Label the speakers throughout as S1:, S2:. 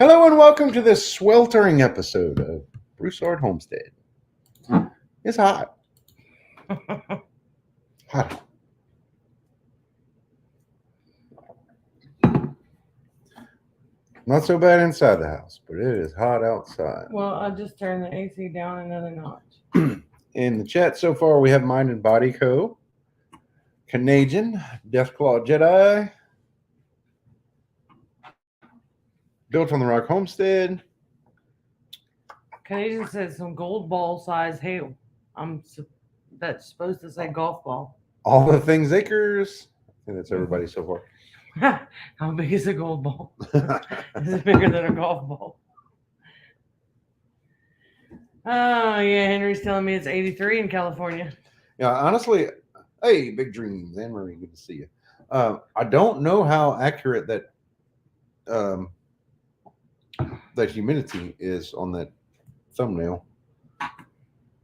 S1: Hello and welcome to this sweltering episode of Broussard Homestead. It's hot. Hot. Not so bad inside the house, but it is hot outside.
S2: Well, I just turned the AC down another notch.
S1: In the chat so far, we have Mind and Body Co., Canadian, Deathclaw Jedi, Built on the Rock Homestead.
S2: Canadian said some gold ball size hail. That's supposed to say golf ball.
S1: All the Things Acres. I think that's everybody so far.
S2: How big is a gold ball? Is it bigger than a golf ball? Oh, yeah. Henry's telling me it's 83 in California.
S1: Yeah, honestly, hey, Big Dreams, Anne Marie, good to see you. I don't know how accurate that humidity is on that thumbnail.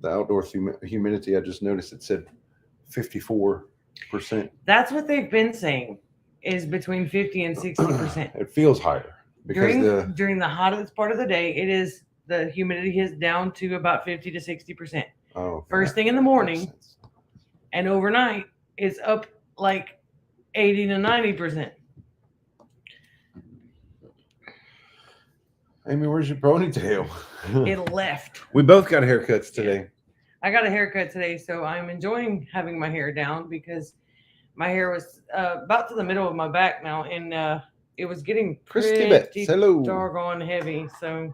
S1: The outdoor humidity, I just noticed it said 54%.
S2: That's what they've been saying, is between 50 and 60%.
S1: It feels higher because
S2: during the hottest part of the day, the humidity is down to about 50 to 60%.
S1: Oh,
S2: First thing in the morning and overnight, it's up like 80 to 90%.
S1: Amy, where's your ponytail?
S2: It left.
S1: We both got haircuts today.
S2: I got a haircut today, so I'm enjoying having my hair down because my hair was about to the middle of my back now, and it was getting pretty doggone heavy. So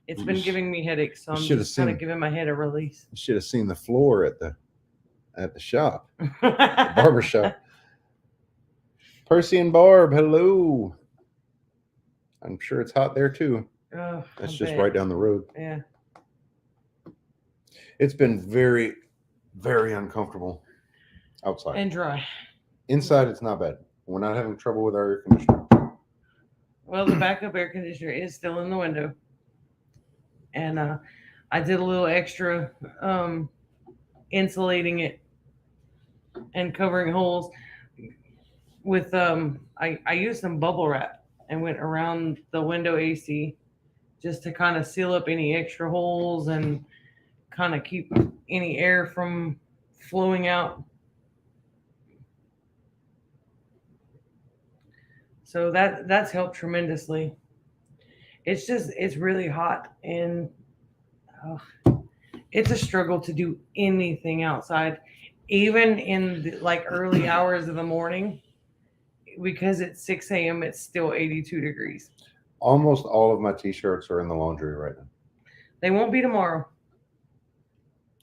S2: it's been giving me headaches. So I'm just kind of giving my head a release.
S1: You should have seen the floor at the shop, the barber shop. Percy and Barb, hello. I'm sure it's hot there too.
S2: Oh,
S1: that's just right down the road.
S2: Yeah.
S1: It's been very, very uncomfortable outside.
S2: And dry.
S1: Inside, it's not bad. We're not having trouble with our air conditioner.
S2: Well, the backup air conditioner is still in the window. And I did a little extra insulating it and covering holes with, I used some bubble wrap and went around the window AC just to kind of seal up any extra holes and kind of keep any air from flowing out. So that's helped tremendously. It's really hot, and it's a struggle to do anything outside, even in the, early hours of the morning, because it's 6 a.m. It's still 82 degrees.
S1: Almost all of my t-shirts are in the laundry right now.
S2: They won't be tomorrow.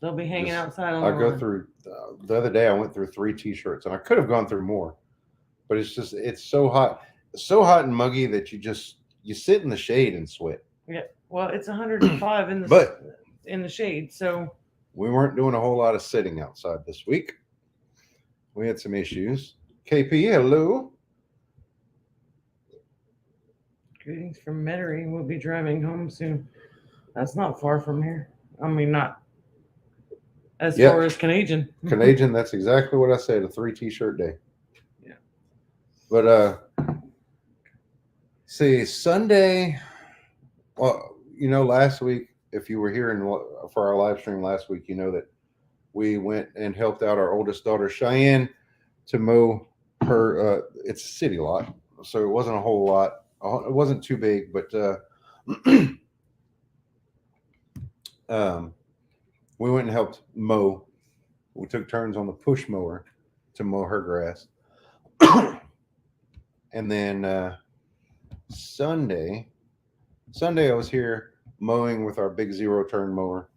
S2: They'll be hanging outside on the
S1: go through the other day. I went through 3 t-shirts, and I could have gone through more, but it's so hot, and muggy that you sit in the shade and sweat.
S2: Yeah, well, it's 105 in the shade, so
S1: we weren't doing a whole lot of sitting outside this week. We had some issues. KP, hello.
S2: Greetings from Metairie. We'll be driving home soon. That's not far from here. I mean, not as far as Canadian.
S1: Canadian, that's exactly what I said, a 3 t-shirt day.
S2: Yeah.
S1: But see, Sunday, well, last week, if you were here for our live stream last week, you know that we went and helped out our oldest daughter, Cheyenne, to mow her, it's a city lot, so it wasn't a whole lot. It wasn't too big, but we went and helped mow. We took turns on the push mower to mow her grass. And then Sunday I was here mowing with our big 0-turn mower,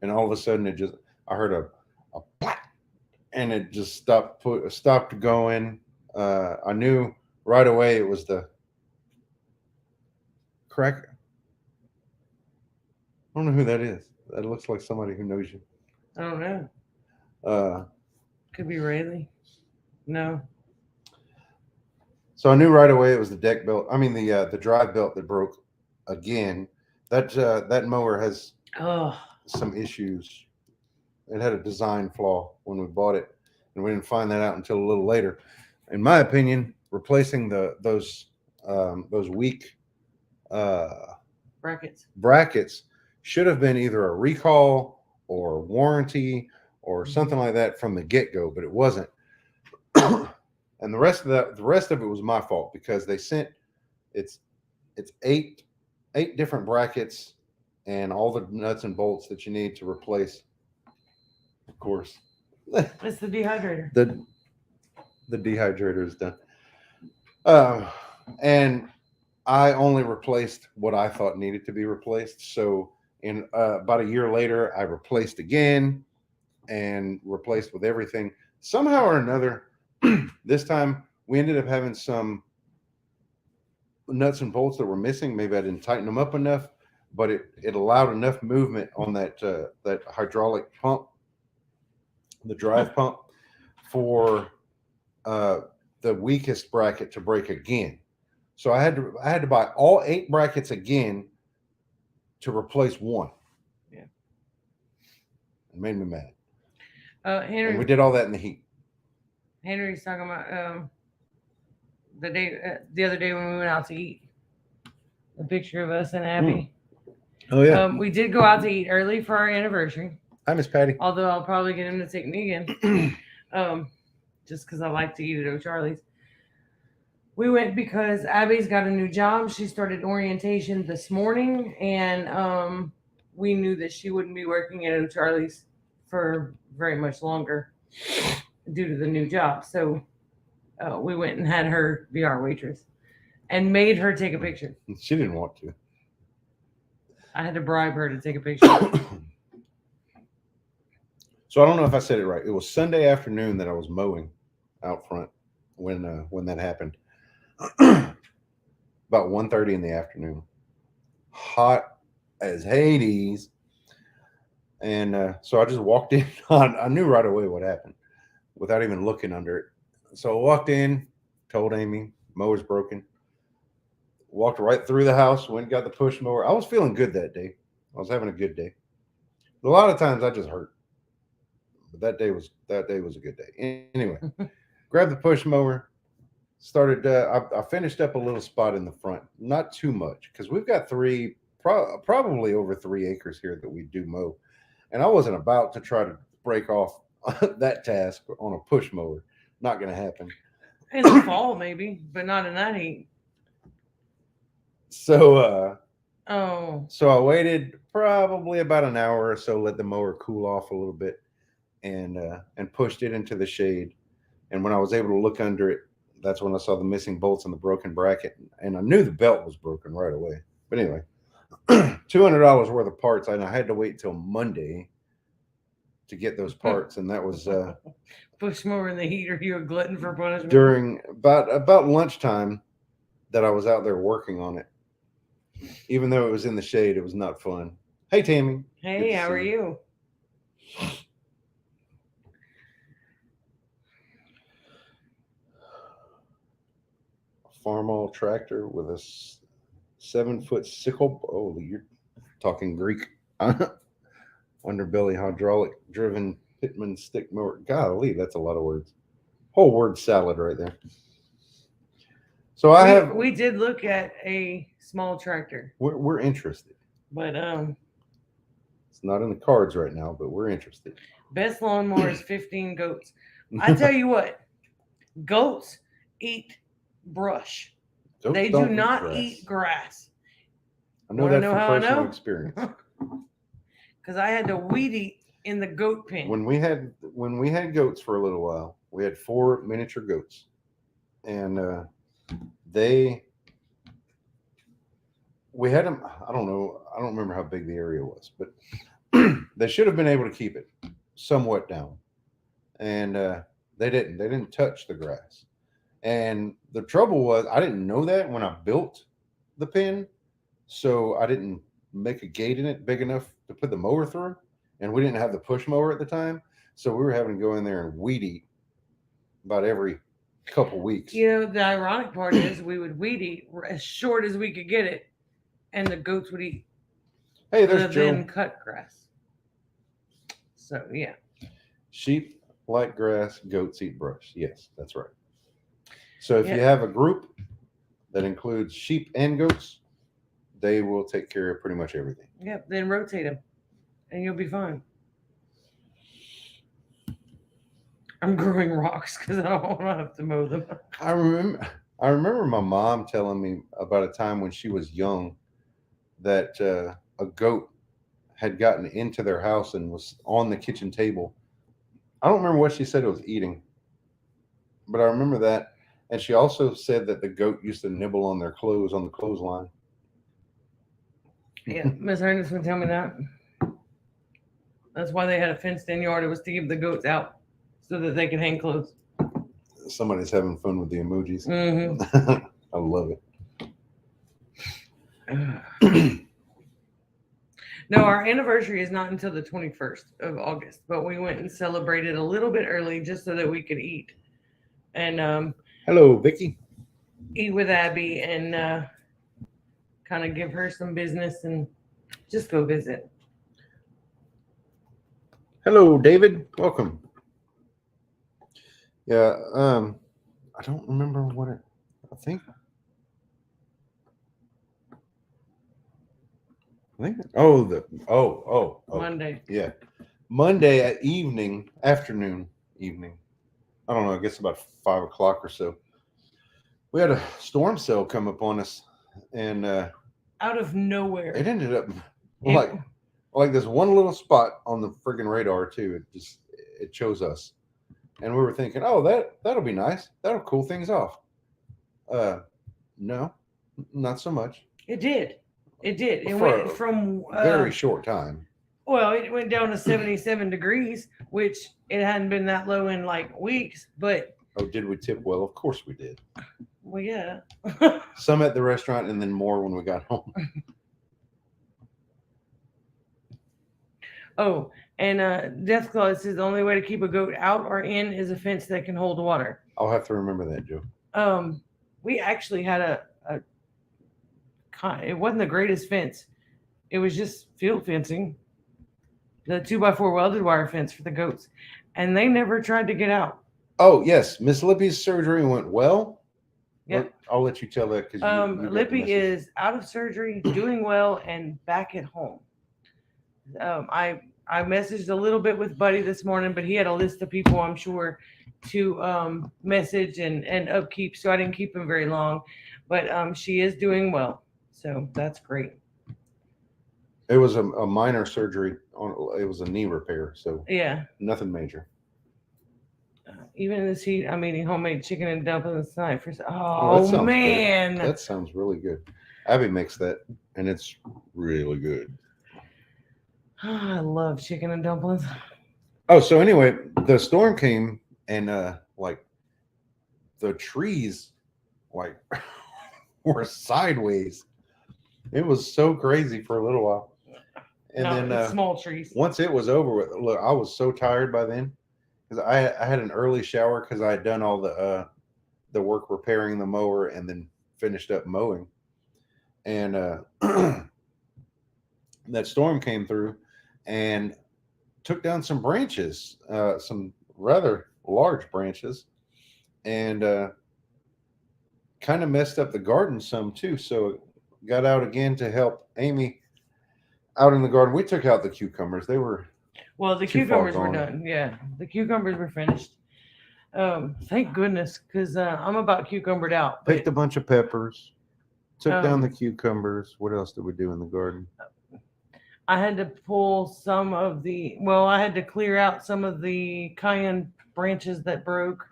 S1: and all of a sudden I heard a plap, and it just stopped going. I knew right away it was the crack. I don't know who that is. That looks like somebody who knows you.
S2: I don't know. Could be Rayleigh. No.
S1: So I knew right away it was the deck belt. I mean the drive belt that broke again. That mower has some issues. It had a design flaw when we bought it, and we didn't find that out until a little later. In my opinion, replacing those those weak
S2: Brackets.
S1: brackets should have been either a recall or warranty or something like that from the get-go, but it wasn't. And the rest of it was my fault because they sent it's eight different brackets and all the nuts and bolts that you need to replace. Of course,
S2: It's the dehydrator.
S1: the dehydrator is done. And I only replaced what I thought needed to be replaced. So in about a year later, I replaced again and replaced with everything. Somehow or another, this time we ended up having some nuts and bolts that were missing. Maybe I didn't tighten them up enough, but it allowed enough movement on that hydraulic pump, the drive pump, for the weakest bracket to break again. So I had to buy all 8 brackets again to replace one.
S2: Yeah.
S1: It made me mad. And we
S2: Henry,
S1: did all that in the heat.
S2: Henry's talking about the other day when we went out to eat. The picture of us and Abby.
S1: Oh yeah.
S2: We did go out to eat early for our anniversary.
S1: Hi, Miss Patty.
S2: Although I'll probably get him to take me again. Just because I like to eat at O'Charlie's. We went because Abby's got a new job. She started orientation this morning, and we knew that she wouldn't be working at O'Charlie's for very much longer due to the new job. So we went and had her be our waitress and made her take a picture.
S1: She didn't want to.
S2: I had to bribe her to take a picture.
S1: So I don't know if I said it right. It was Sunday afternoon that I was mowing out front when that happened. About 1:30 in the afternoon. Hot as Hades. And so I just walked in. I knew right away what happened without even looking under it. So I walked in, told Amy, mower's broken. Walked right through the house, went and got the push mower. I was feeling good that day. I was having a good day. A lot of times I just hurt. But that day was a good day. Anyway, grabbed the push mower, started. I finished up a little spot in the front, not too much, because we've got probably over 3 acres here that we do mow, and I wasn't about to try to break off that task on a push mower. Not going to happen.
S2: In the fall, maybe, but not in that heat.
S1: So
S2: So
S1: I waited probably about an hour or so, let the mower cool off a little bit, and pushed it into the shade. And when I was able to look under it, that's when I saw the missing bolts and the broken bracket, and I knew the belt was broken right away. But anyway, $200 worth of parts, and I had to wait till Monday to get those parts, and that was
S2: push mower in the heat. Are you a glutton for punishment?
S1: during about lunchtime that I was out there working on it. Even though it was in the shade, it was not fun. Hey, Tammy.
S2: Hey, how are you?
S1: Farmall tractor with a 7-foot sickle. Oh, you're talking Greek. Underbelly hydraulic driven Pitman stick mower. Golly, that's a lot of words. Whole word salad right there. So
S2: we did look at a small tractor.
S1: We're interested,
S2: but
S1: it's not in the cards right now, but we're interested.
S2: Best lawnmower is 15 goats. I tell you what, goats eat brush.
S1: Goats
S2: they do not eat grass.
S1: I know that from personal experience.
S2: Because I had to weed eat in the goat pen.
S1: When we had goats for a little while, we had 4 miniature goats, and we had them. I don't remember how big the area was, but they should have been able to keep it somewhat down, and they didn't. They didn't touch the grass. And the trouble was, I didn't know that when I built the pen, so I didn't make a gate in it big enough to put the mower through, and we didn't have the push mower at the time, so we were having to go in there and weed eat about every couple weeks.
S2: The ironic part is we would weed eat as short as we could get it, and the goats would eat.
S1: Hey, there's Joe.
S2: Then cut grass. So yeah.
S1: Sheep like grass, goats eat brush. Yes, that's right. So if you have a group that includes sheep and goats, they will take care of pretty much everything.
S2: Yep. Then rotate them, and you'll be fine. I'm growing rocks because I don't want to have to mow them.
S1: I remember my mom telling me about a time when she was young that a goat had gotten into their house and was on the kitchen table. I don't remember what she said it was eating, but I remember that. And she also said that the goat used to nibble on their clothes on the clothesline.
S2: Yeah, Miss Ernest would tell me that. That's why they had a fenced-in yard. It was to keep the goats out so that they could hang clothes.
S1: Somebody's having fun with the emojis.
S2: Mm-hmm.
S1: I love
S2: it. No, our anniversary is not until the 21st of August, but we went and celebrated a little bit early just so that we could eat. And
S1: hello, Vicky.
S2: Eat with Abby and kind of give her some business and just go visit.
S1: Hello, David. Welcome. Yeah, I don't remember what it. I think. Oh.
S2: Monday.
S1: Yeah, Monday at afternoon. I don't know. I guess about 5 o'clock or so. We had a storm cell come upon us, and
S2: out of nowhere,
S1: it ended up like this one little spot on the friggin' radar too. It chose us, and we were thinking, oh, that'll be nice. That'll cool things off. No, not so much.
S2: It did. It went from
S1: very short time.
S2: Well, it went down to 77 degrees, which it hadn't been that low in like weeks. But
S1: did we tip well? Of course we did.
S2: Well, yeah.
S1: Some at the restaurant, and then more when we got home.
S2: Oh, and Death Claw says the only way to keep a goat out or in is a fence that can hold water.
S1: I'll have to remember that, Joe.
S2: We actually had it wasn't the greatest fence. It was just field fencing. The 2x4 welded wire fence for the goats. And they never tried to get out.
S1: Oh, yes. Miss Lippy's surgery went well.
S2: Yeah.
S1: I'll let you tell that because
S2: Lippy is out of surgery, doing well, and back at home. I messaged a little bit with Buddy this morning, but he had a list of people, I'm sure, to message and upkeep, so I didn't keep him very long. But she is doing well, so that's great.
S1: It was a minor surgery. It was a knee repair, so
S2: yeah,
S1: nothing major.
S2: Even in this heat, I'm eating homemade chicken and dumplings tonight. Oh man,
S1: good. That sounds really good. Abby makes that, and it's really good.
S2: I love chicken and dumplings.
S1: Oh, so anyway, the storm came, and like the trees, like were sideways. It was so crazy for a little while, and then
S2: small trees.
S1: Once it was over with, look, I was so tired by then. Because I had an early shower because I had done all the work repairing the mower and then finished up mowing, and that storm came through and took down some branches, some rather large branches, and kind of messed up the garden some too. So got out again to help Amy out in the garden. We took out the cucumbers. They were.
S2: Well, the cucumbers were done. Yeah, the cucumbers were finished. Thank goodness, because I'm about cucumbered out.
S1: Picked a bunch of peppers, took down the cucumbers. What else did we do in the garden?
S2: I had to pull I had to clear out some of the cayenne branches that broke.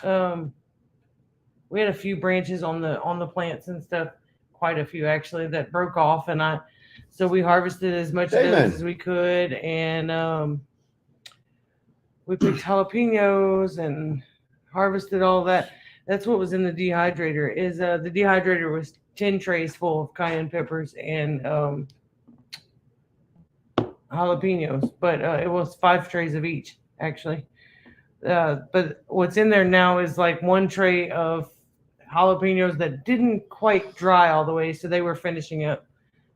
S2: We had a few branches on the plants and stuff, quite a few actually, that broke off, and so we harvested as much of those as we could, and we picked jalapenos and harvested all that. That's what was in the dehydrator. The dehydrator was 10 trays full of cayenne peppers and jalapenos, but it was 5 trays of each actually. But what's in there now is like 1 tray of jalapenos that didn't quite dry all the way, so they were finishing up.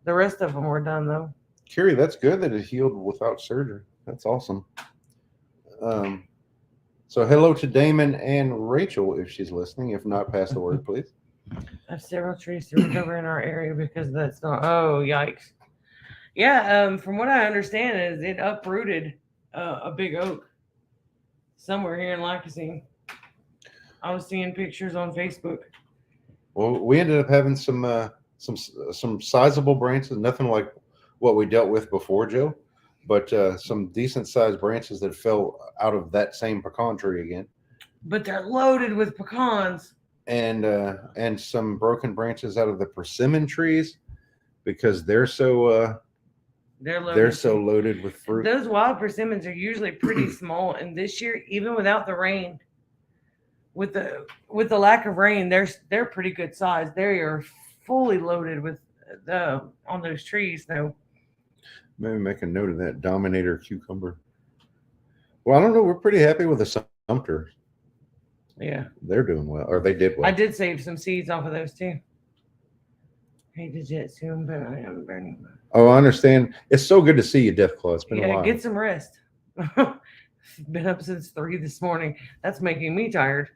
S2: The rest of them were done though.
S1: Carrie, that's good that it healed without surgery. That's awesome. So hello to Damon and Rachel if she's listening. If not, pass the word, please.
S2: I have several trees to recover in our area because that's not. Oh, yikes! Yeah, from what I understand, is it uprooted a big oak somewhere here in Lacassine. I was seeing pictures on Facebook.
S1: Well, we ended up having some sizable branches, nothing like what we dealt with before, Joe, but some decent sized branches that fell out of that same pecan tree again,
S2: But they're loaded with pecans.
S1: and some broken branches out of the persimmon trees because
S2: They're
S1: they're
S2: loaded
S1: so
S2: too.
S1: loaded with fruit.
S2: Those wild persimmons are usually pretty small, and this year, even without the rain, with the lack of rain, they're pretty good size. They are fully loaded with the on those trees though.
S1: Maybe make a note of that Dominator cucumber. Well, I don't know. We're pretty happy with the Sumter.
S2: Yeah,
S1: They're doing well, or they did
S2: I
S1: well.
S2: did save some seeds off of those too. Hate to jet soon, but I am burning.
S1: Oh, I understand. It's so good to see you, Death Claw. It's been a
S2: Yeah,
S1: while.
S2: get some rest. Been up since 3 this morning. That's making me tired.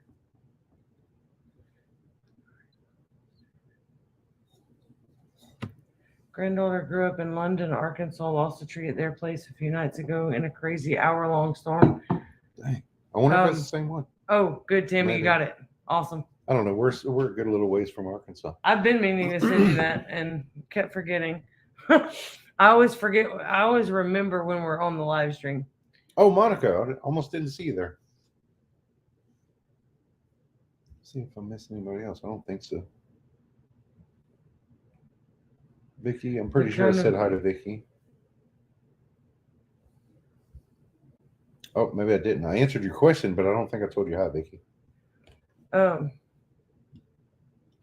S2: Granddaughter grew up in London, Arkansas, lost a tree at their place a few nights ago in a crazy hour-long storm.
S1: Dang. I wonder if that's
S2: Um,
S1: the same one.
S2: Oh, good, Tammy, you
S1: Maybe.
S2: got it. Awesome.
S1: I don't know. We're a good little ways from Arkansas.
S2: I've been meaning to send you that and kept forgetting. I always forget. I always remember when we're on the live stream.
S1: Oh, Monica, I almost didn't see you there. See if I missed anybody else. I don't think so. Vicky, I'm pretty sure I said hi to Vicky. Oh, maybe I didn't. I answered your question, but I don't think I told you hi, Vicky.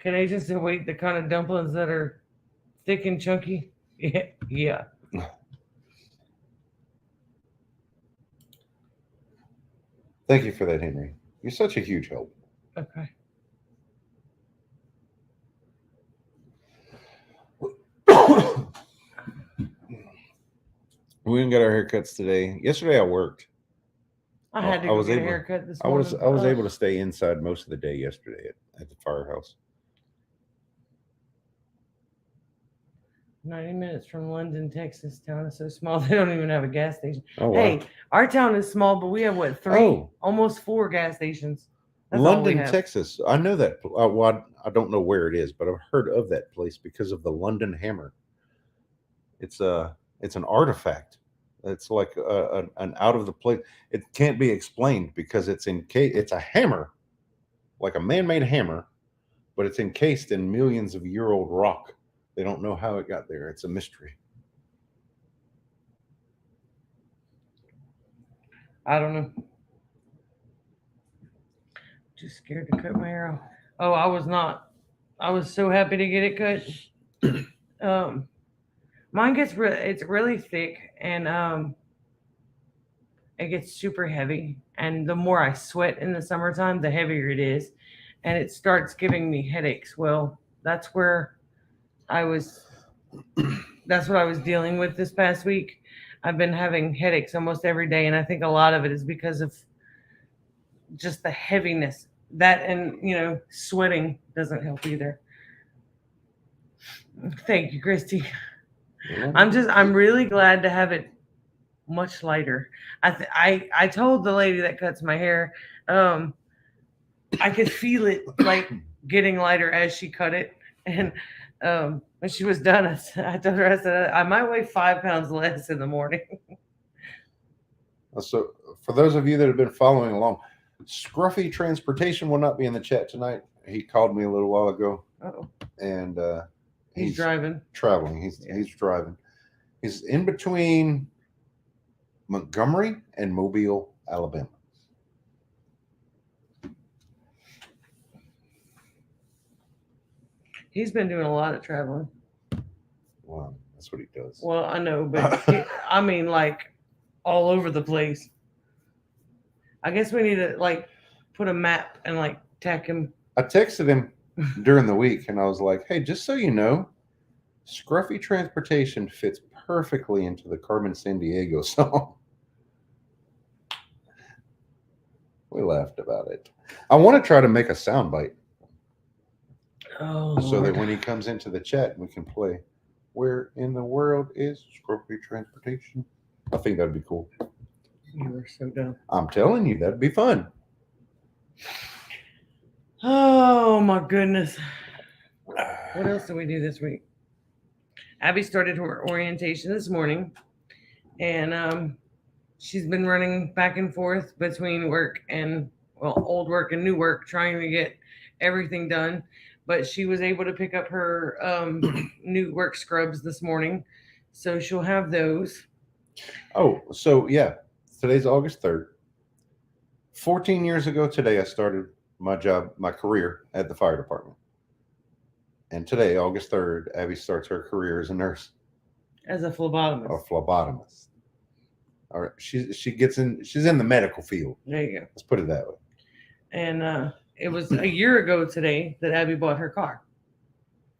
S2: Can Asians still eat the kind of dumplings that are thick and chunky? Yeah, yeah.
S1: Thank you for that, Henry. You're such a huge help.
S2: Okay.
S1: We didn't get our haircuts today. Yesterday I worked.
S2: I had to
S1: I
S2: go
S1: was
S2: get a
S1: able-
S2: haircut this
S1: I
S2: morning.
S1: was able to stay inside most of the day yesterday at the firehouse.
S2: 90 minutes from London, Texas. Town is so small they don't even have a gas station.
S1: Oh, wow.
S2: Hey, our town is small, but we have what, almost 4 gas stations. That's all we
S1: London,
S2: have.
S1: Texas. I know that. Well, I don't know where it is, but I've heard of that place because of the London Hammer. It's an artifact. It's like an out of the place. It can't be explained because it's a hammer, like a man-made hammer, but it's encased in millions of year old rock. They don't know how it got there. It's a mystery.
S2: I don't know. Just scared to cut my hair off. Oh, I was not. I was so happy to get it cut. Mine it's really thick and it gets super heavy. And the more I sweat in the summertime, the heavier it is, and it starts giving me headaches. Well, that's where I was. That's what I was dealing with this past week. I've been having headaches almost every day, and I think a lot of it is because of just the heaviness. That and sweating doesn't help either. Thank you, Christy. I'm really glad to have it much lighter. I told the lady that cuts my hair, I could feel it like getting lighter as she cut it, and when she was done, I told her, I said I might weigh 5 pounds less in the morning.
S1: So, for those of you that have been following along, Scruffy Transportation will not be in the chat tonight. He called me a little while ago,
S2: Uh-oh.
S1: and
S2: He's driving.
S1: Traveling. He's driving. He's in between Montgomery and Mobile, Alabama.
S2: He's been doing a lot of traveling.
S1: Wow, that's what he does.
S2: Well, I know, but I mean, like all over the place. I guess we need to like put a map and like tack him.
S1: I texted him during the week, and I was like, "Hey, just so you know, Scruffy Transportation fits perfectly into the Carmen Sandiego song." We laughed about it. I want to try to make a soundbite.
S2: Oh,
S1: so that
S2: Lord.
S1: when he comes into the chat, we can play Where in the World is Scruffy Transportation? I think that'd be cool.
S2: You were so dumb.
S1: I'm telling you, that'd be fun.
S2: Oh, my goodness. What else did we do this week? Abby started her orientation this morning, and she's been running back and forth between work and, well, old work and new work, trying to get everything done. But she was able to pick up her new work scrubs this morning, so she'll have those.
S1: Oh, so yeah, today's August 3rd. 14 years ago today, I started my job, my career at the fire department. And today, August 3rd, Abby starts her career as a nurse,
S2: As a phlebotomist.
S1: a phlebotomist. All right, she's in the medical field.
S2: There you go.
S1: Let's put it that way.
S2: And it was a year ago today that Abby bought her car.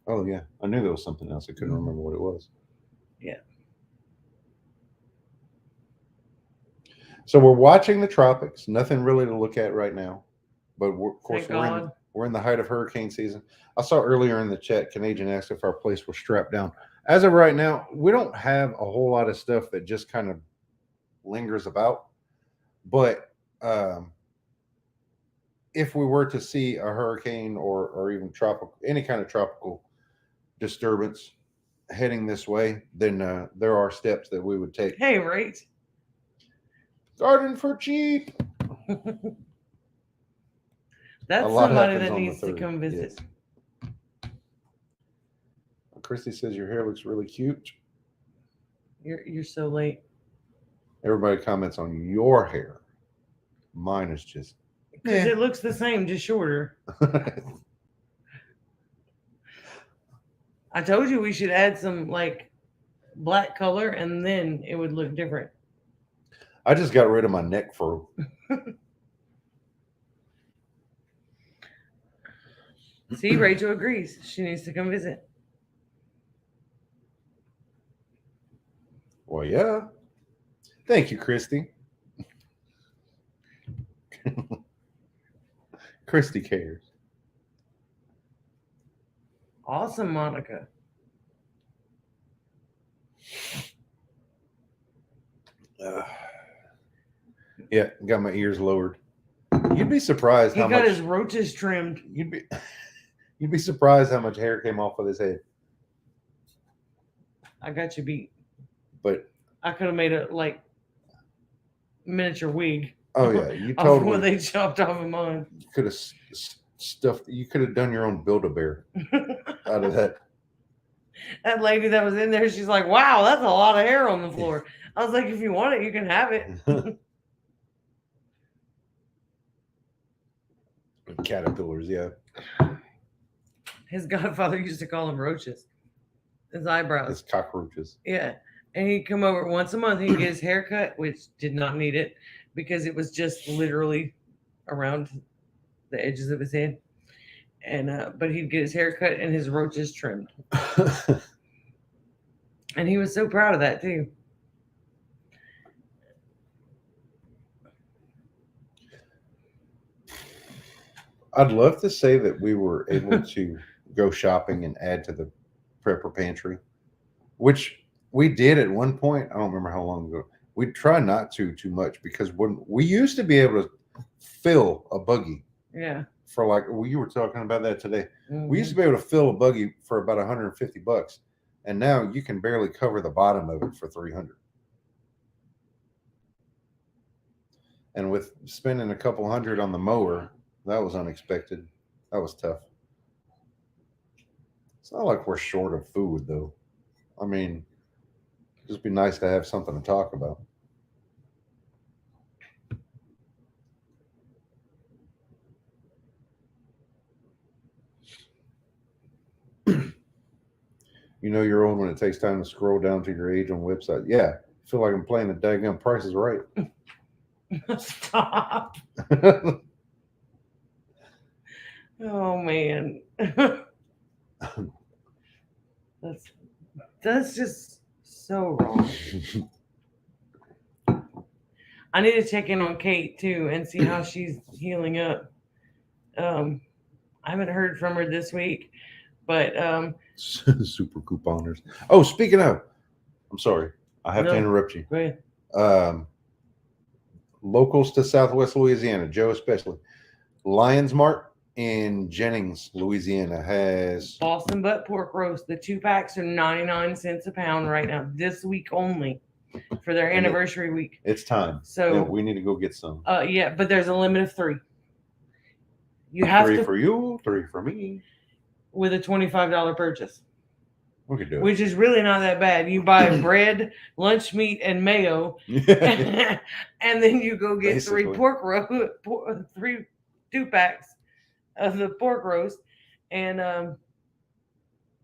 S1: Oh yeah, I knew there was something else. I couldn't remember what it was.
S2: Yeah.
S1: So we're watching the tropics. Nothing really to look at right now, but of course
S2: Thank
S1: we're in the height of hurricane season. I saw earlier in the chat, Canadian asked if our place was strapped down. As of right now, we don't have a whole lot of stuff that just kind of lingers about. But if we were to see a hurricane or even any kind of tropical disturbance heading this way, then there are steps that we would take.
S2: Hey, right?
S1: Garden for cheap.
S2: That's somebody that needs to come visit.
S1: Yes. Christy says your hair looks really cute.
S2: You're so late.
S1: Everybody comments on your hair. Mine is just
S2: because it looks the same, just shorter. I told you we should add some like black color, and then it would look different.
S1: I just got rid of my neck furrow.
S2: See, Rachel agrees. She needs to come visit.
S1: Well, yeah. Thank you, Christy. Christy cares.
S2: Awesome, Monica.
S1: Yeah, got my ears lowered. You'd be surprised
S2: how much. He got his roaches trimmed.
S1: You'd be surprised how much hair came off of his head.
S2: I got you beat.
S1: But
S2: I could have made a like miniature wig.
S1: Oh yeah, you totally.
S2: When they chopped off of mine.
S1: You could have stuffed. You could have done your own Build-A-Bear out of that.
S2: That lady that was in there, she's like, "Wow, that's a lot of hair on the floor." I was like, "If you want it, you can have it."
S1: Caterpillars, yeah.
S2: His godfather used to call them roaches. His eyebrows.
S1: His cockroaches.
S2: Yeah. And he'd come over once a month. He'd get his hair cut, which did not need it because it was just literally around the edges of his head. And but he'd get his hair cut and his roaches trimmed. And he was so proud of that too.
S1: I'd love to say that we were able to go shopping and add to the prepper pantry, which we did at one point. I don't remember how long ago. We try not to too much because when we used to be able to fill a buggy.
S2: Yeah.
S1: For like, well, you were talking about that today. Mm-hmm. We used to be able to fill a buggy for about $150, and now you can barely cover the bottom of it for $300. And with spending a couple hundred on the mower, that was unexpected. That was tough. It's not like we're short of food, though. I mean, it'd just be nice to have something to talk about. You know you're old when it takes time to scroll down to your age on website. Yeah, I feel like I'm playing the daggum Price is Right.
S2: Stop. Oh man. That's just so wrong. I need to check in on Kate too and see how she's healing up. I haven't heard from her this week, but
S1: Super couponers. Oh, speaking of, I'm sorry, I have to
S2: no,
S1: interrupt you.
S2: go ahead.
S1: Um, Locals to Southwest Louisiana, Joe especially, Lions Mart in Jennings, Louisiana has.
S2: Boston butt pork roast. The 2 packs are 99 cents a pound right now. This week only for their
S1: And
S2: anniversary week.
S1: It's time.
S2: So
S1: we need to go get some.
S2: yeah, but there's a limit of 3. You have
S1: 3
S2: to
S1: for you, 3 for me.
S2: with a $25 purchase,
S1: We could do it.
S2: which is really not that bad. You buy bread, lunch meat, and mayo, and then you go get
S1: Basically.
S2: 3 2 packs of the pork roast, and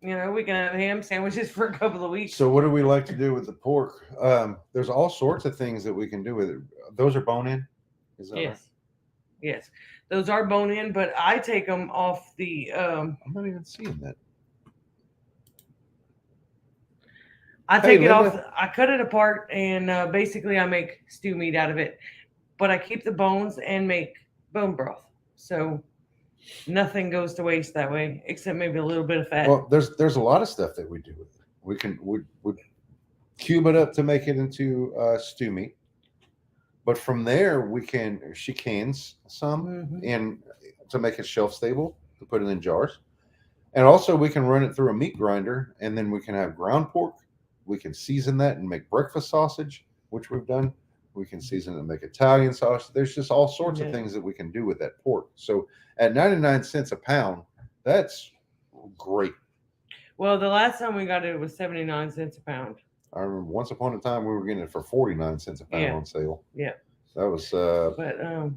S2: we can have ham sandwiches for a couple of weeks.
S1: So what do we like to do with the pork? There's all sorts of things that we can do with it. Those are bone in. Is that right?
S2: Yes, yes, those are bone in, but I take them off the.
S1: I'm not even seeing that.
S2: I
S1: Hey,
S2: take it off.
S1: Linda.
S2: I cut it apart, and basically I make stew meat out of it. But I keep the bones and make bone broth, so nothing goes to waste that way, except maybe a little bit of fat.
S1: Well, there's a lot of stuff that we do with it. We cube it up to make it into stew meat. But from there, she cans some
S2: Mhm.
S1: in to make it shelf stable to put it in jars. And also, we can run it through a meat grinder, and then we can have ground pork. We can season that and make breakfast sausage, which we've done. We can season it and make Italian sausage. There's just all sorts of
S2: Yeah.
S1: things that we can do with that pork. So at 99 cents a pound, that's great.
S2: Well, the last time we got it was 79 cents a pound.
S1: I remember once upon a time we were getting it for 49 cents a pound
S2: Yeah.
S1: on sale.
S2: Yeah.
S1: That was
S2: But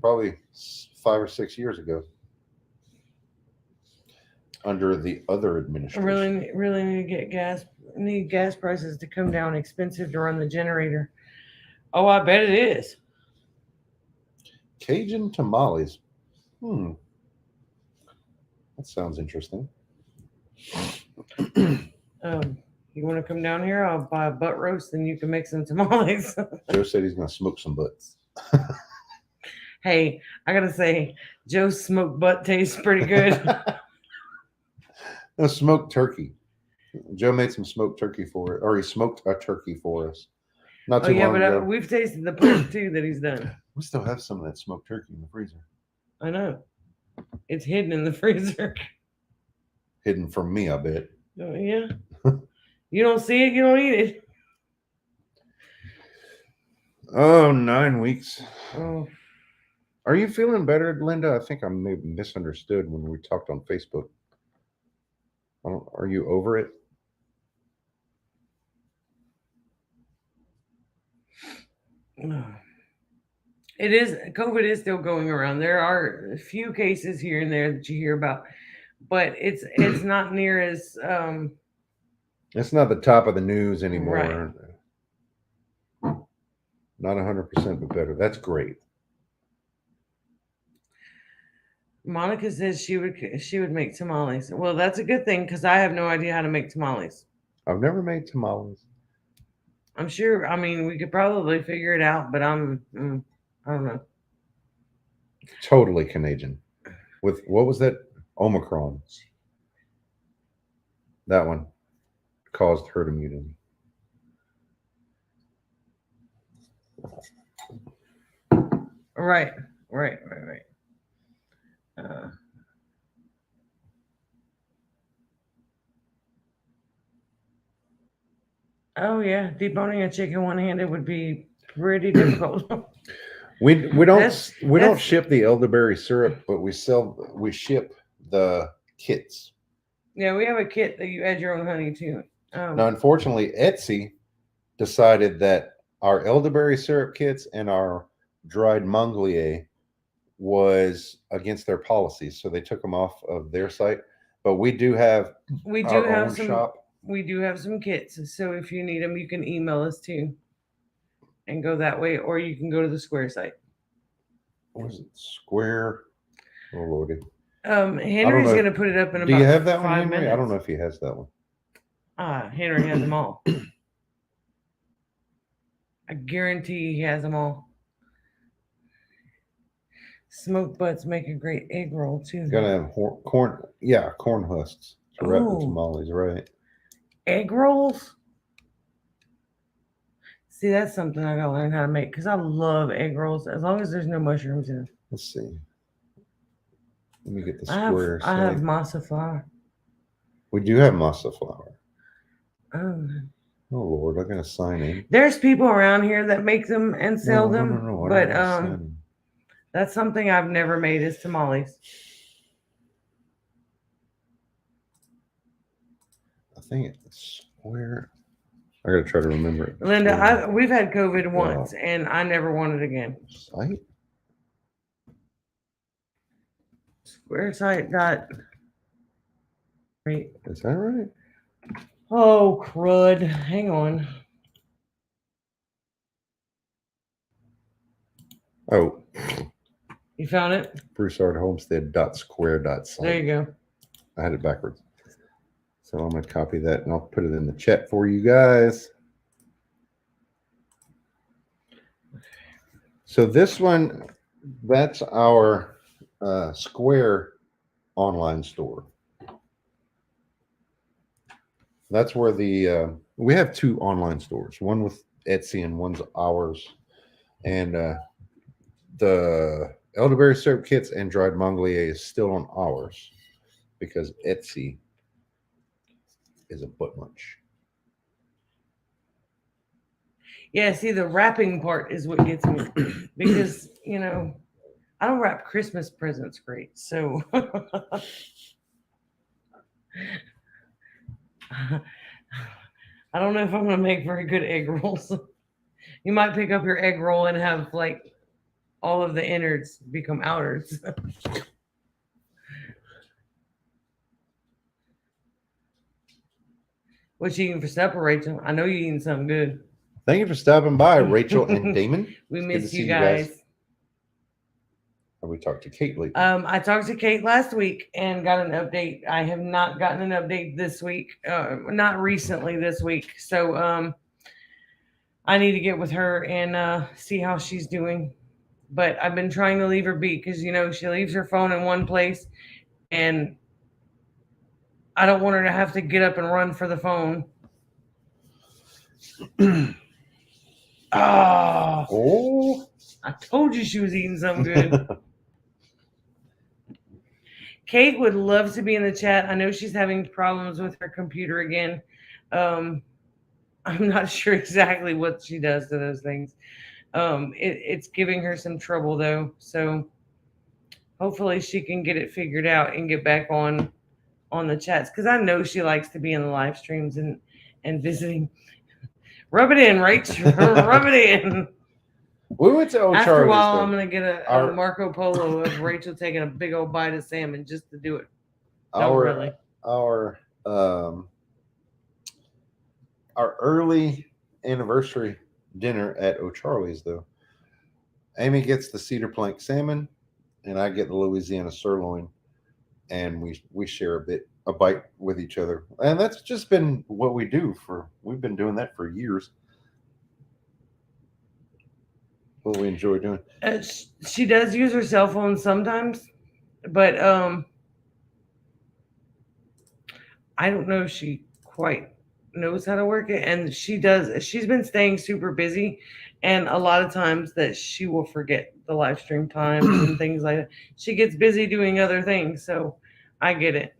S1: probably 5 or 6 years ago. Under the other
S2: I
S1: administration.
S2: really need to get gas. Need gas prices to come down. Expensive to run the generator. Oh, I bet it is.
S1: Cajun tamales. That sounds interesting.
S2: You want to come down here? I'll buy a butt roast, and you can make some tamales.
S1: Joe said he's going to smoke some butts.
S2: Hey, I gotta say, Joe's smoked butt tastes pretty good.
S1: No, smoked turkey. Joe made some smoked turkey for it, or he smoked a turkey for us. Not
S2: Oh
S1: too
S2: yeah,
S1: long
S2: but
S1: ago.
S2: we've tasted the pork too that he's done.
S1: We still have some of that smoked turkey in the freezer.
S2: I know. It's hidden in the freezer.
S1: Hidden from me, I bet.
S2: Oh, yeah. You don't see it, you don't eat it.
S1: Oh, 9 weeks.
S2: Oh,
S1: Are you feeling better, Linda? I think I may have misunderstood when we talked on Facebook. Are you over it?
S2: it is. COVID is still going around. There are a few cases here and there that you hear about, but it's not near as
S1: It's not the top of the news anymore.
S2: Right.
S1: Not 100%, but better. That's great.
S2: Monica says she would make tamales. Well, that's a good thing because I have no idea how to make tamales.
S1: I've never made tamales.
S2: I'm sure. I mean, we could probably figure it out, but I don't know.
S1: Totally Canadian. With what was that? Omicron. That one caused herd immunity.
S2: Right. Oh yeah, deboning a chicken one-handed would be pretty difficult.
S1: We don't
S2: That's-
S1: ship the elderberry syrup, but we ship the kits.
S2: Yeah, we have a kit that you add your own honey to.
S1: Now, unfortunately, Etsy decided that our elderberry syrup kits and our dried Mongolier was against their policies, so they took them off of their site. But we do have
S2: we do
S1: our
S2: have
S1: own
S2: some.
S1: shop.
S2: We do have some kits, so if you need them, you can email us too, and go that way, or you can go to the Square site.
S1: What is it? Square. Oh lordy.
S2: Henry's gonna put it up in about.
S1: Do you have that one,
S2: 5
S1: Henry?
S2: minutes.
S1: I don't know if he has that one.
S2: Henry has them all. I guarantee he has them all. Smoked butts make a great egg roll too.
S1: Gotta have corn. Yeah, corn husks to wrap the
S2: Oh.
S1: tamales, right?
S2: Egg rolls? See, that's something I gotta learn how to make because I love egg rolls as long as there's no mushrooms in them.
S1: Let's see. Let me get the
S2: I
S1: square.
S2: have
S1: shape.
S2: masa flour.
S1: We do have masa flour.
S2: Oh.
S1: Oh Lord, I gotta sign in.
S2: There's people around here that make them and sell them,
S1: No. I
S2: but
S1: don't wanna sign in.
S2: that's something I've never made is tamales.
S1: I think it's square. I gotta try to remember it.
S2: Linda, we've had COVID once, and I never want it again.
S1: Site?
S2: Square site dot. Right.
S1: Is that right?
S2: Oh crud! Hang on.
S1: Oh,
S2: You found it?
S1: Broussard Homestead .square .site.
S2: There you go.
S1: I had it backwards. So I'm gonna copy that and I'll put it in the chat for you guys. So this one, that's our Square online store. That's where we have two online stores, one with Etsy and one's ours. And the elderberry syrup kits and dried Mongolier is still on ours because Etsy is a butt munch.
S2: Yeah, see, the wrapping part is what gets me because, I don't wrap Christmas presents great. So I don't know if I'm going to make very good egg rolls. You might pick up your egg roll and have like all of the innards become outers. What you eating for supper, Rachel? I know you're eating something good.
S1: Thank you for stopping by, Rachel and Damon.
S2: We
S1: It's good
S2: miss
S1: to
S2: you
S1: see
S2: guys.
S1: Have we talked to Kate lately?
S2: I talked to Kate last week and got an update. I have not gotten an update this week, not recently this week. So I need to get with her and see how she's doing. But I've been trying to leave her be because, she leaves her phone in one place and I don't want her to have to get up and run for the phone.
S1: Oh,
S2: I told you she was eating something good. Kate would love to be in the chat. I know she's having problems with her computer again. I'm not sure exactly what she does to those things. It's giving her some trouble though. So hopefully she can get it figured out and get back on the chats because I know she likes to be in the live streams and visiting. Rub it in, Rach. Rub it in.
S1: We went to O'Charlie's.
S2: After a while, I'm gonna get a Marco Polo of Rachel taking a big old bite of salmon just to do it.
S1: Our early anniversary dinner at O'Charlie's, though. Amy gets the cedar plank salmon, and I get the Louisiana sirloin, and we share a bite with each other, and that's just been what we do we've been doing that for years. What we enjoy doing.
S2: She does use her cell phone sometimes, but I don't know if she quite knows how to work it, and she's been staying super busy, and a lot of times that she will forget the live stream times and things like that. She gets busy doing other things, so I get it.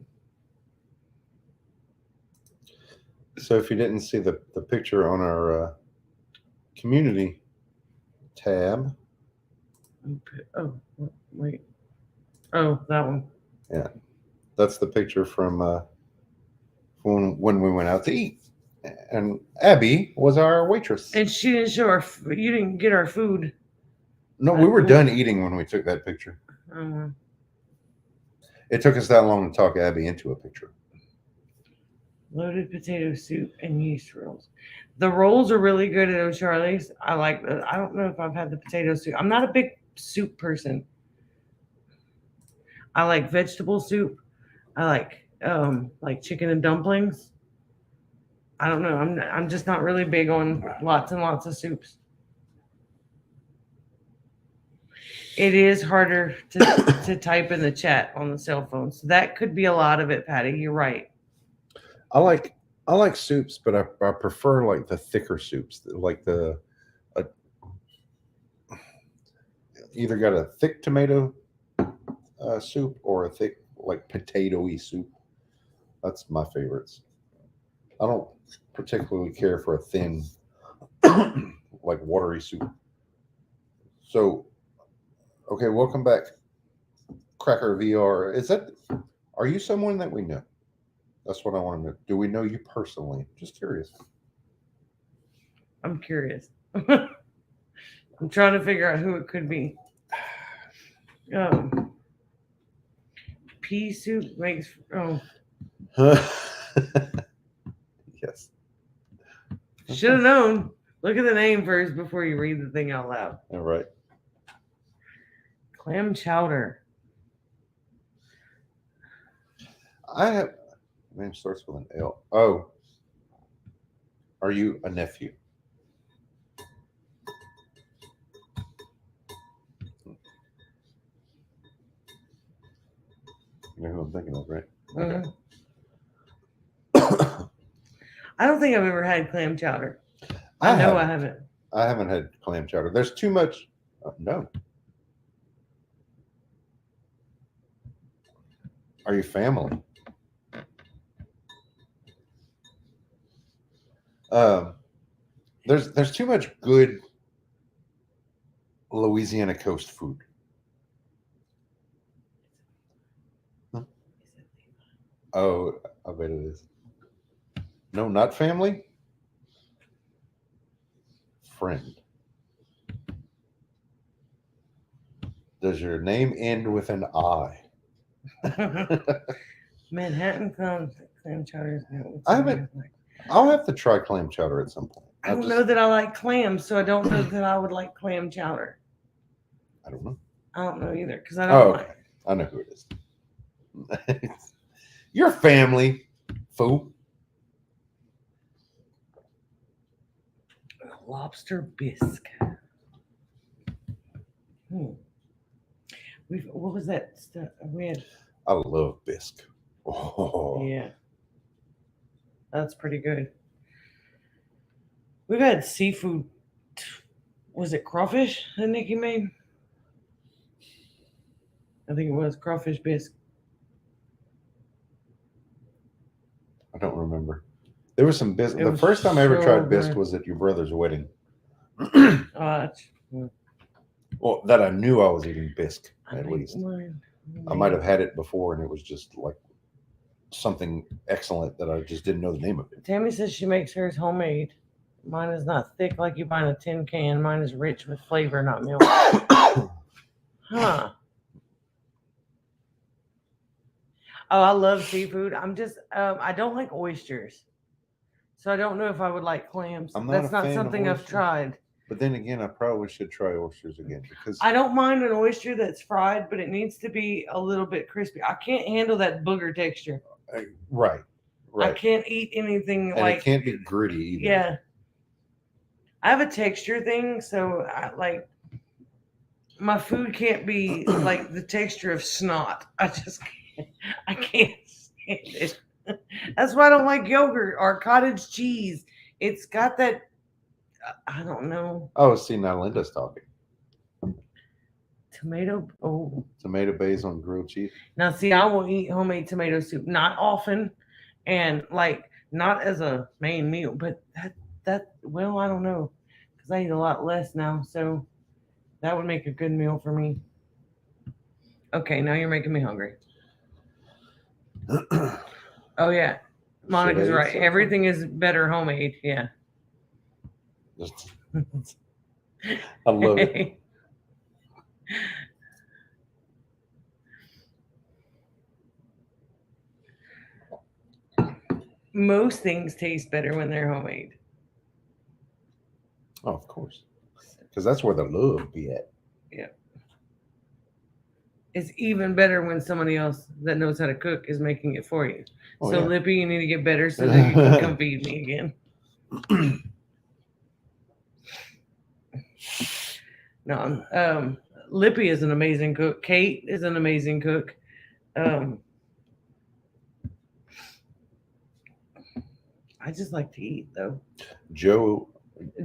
S1: So if you didn't see the picture on our community tab.
S2: Oh, wait. Oh, that one.
S1: Yeah. That's the picture from when we went out to eat. And Abby was our waitress.
S2: And she didn't show you didn't get our food.
S1: No, we were done eating when we took that picture. It took us that long to talk Abby into a picture.
S2: Loaded potato soup and yeast rolls. The rolls are really good at O'Charlie's. I like those. I don't know if I've had the potato soup. I'm not a big soup person. I like vegetable soup. I like chicken and dumplings. I don't know. I'm just not really big on lots and lots of soups. It is harder to type in the chat on the cell phone. So that could be a lot of it, Patty. You're right.
S1: I like soups, but I prefer like the thicker soups, like the uh, either got a thick tomato soup or a thick like potato-y soup. That's my favorites. I don't particularly care for a thin like watery soup. So okay, welcome back, Cracker VR. Are you someone that we know? That's what I want to know. Do we know you personally? Just curious.
S2: I'm curious. I'm trying to figure out who it could be. Pea soup makes. Oh,
S1: Yes.
S2: should have known. Look at the name first before you read the thing out loud.
S1: All right.
S2: Clam chowder.
S1: I have name starts with an L. Oh. Are you a nephew? You know who I'm thinking of, right? Okay.
S2: I don't think I've ever had clam chowder. I know I haven't.
S1: I haven't had clam chowder. There's too much. No. Are you family? There's too much good Louisiana coast food. Huh? Oh, I bet it is. No, not family. Friend. Does your name end with an I?
S2: Manhattan clam chowder.
S1: I haven't. I'll have to try clam chowder at some point.
S2: I don't know that I like clams, so I don't know that I would like clam chowder.
S1: I don't know.
S2: I don't know either because I don't like.
S1: I know who it is. Your family, fool.
S2: Lobster bisque. What was that stuff we had?
S1: I love bisque. Oh.
S2: Yeah, that's pretty good. We've had seafood. Was it crawfish that Nikki made? I think it was crawfish bisque.
S1: I don't remember. There was some bisque. The first time I ever tried bisque was at your brother's wedding. Well, that I knew I was eating bisque at least. I might have had it before, and it was just like something excellent that I just didn't know the name of it.
S2: Tammy says she makes hers homemade. Mine is not thick like you buy in a tin can. Mine is rich with flavor, not milk. Huh. Oh, I love seafood. I'm just, I don't like oysters. So I don't know if I would like clams. That's not something I've tried.
S1: But then again, I probably should try oysters again because
S2: I don't mind an oyster that's fried, but it needs to be a little bit crispy. I can't handle that booger texture.
S1: Right.
S2: I can't eat anything
S1: and it can't be gritty either.
S2: Yeah. I have a texture thing, so my food can't be like the texture of snot. I just can't. I can't stand it. That's why I don't like yogurt or cottage cheese. It's got that. I don't know.
S1: Oh, see, now Linda's talking.
S2: Tomato
S1: basil and grilled cheese.
S2: Now, see, I will eat homemade tomato soup, not often, and like not as a main meal, but well, I don't know, because I eat a lot less now, so that would make a good meal for me. Okay, now you're making me hungry. Oh yeah, Monica's right. Everything is better homemade. Yeah.
S1: I love it.
S2: Most things taste better when they're homemade.
S1: Oh, of course. Because that's where the love be at.
S2: Yeah. It's even better when somebody else that knows how to cook is making it for you. Oh, so, yeah. Lippy, you need to get better so that you can come feed me again. No, Lippy is an amazing cook. Kate is an amazing cook. Um, I just like to eat though.
S1: Joe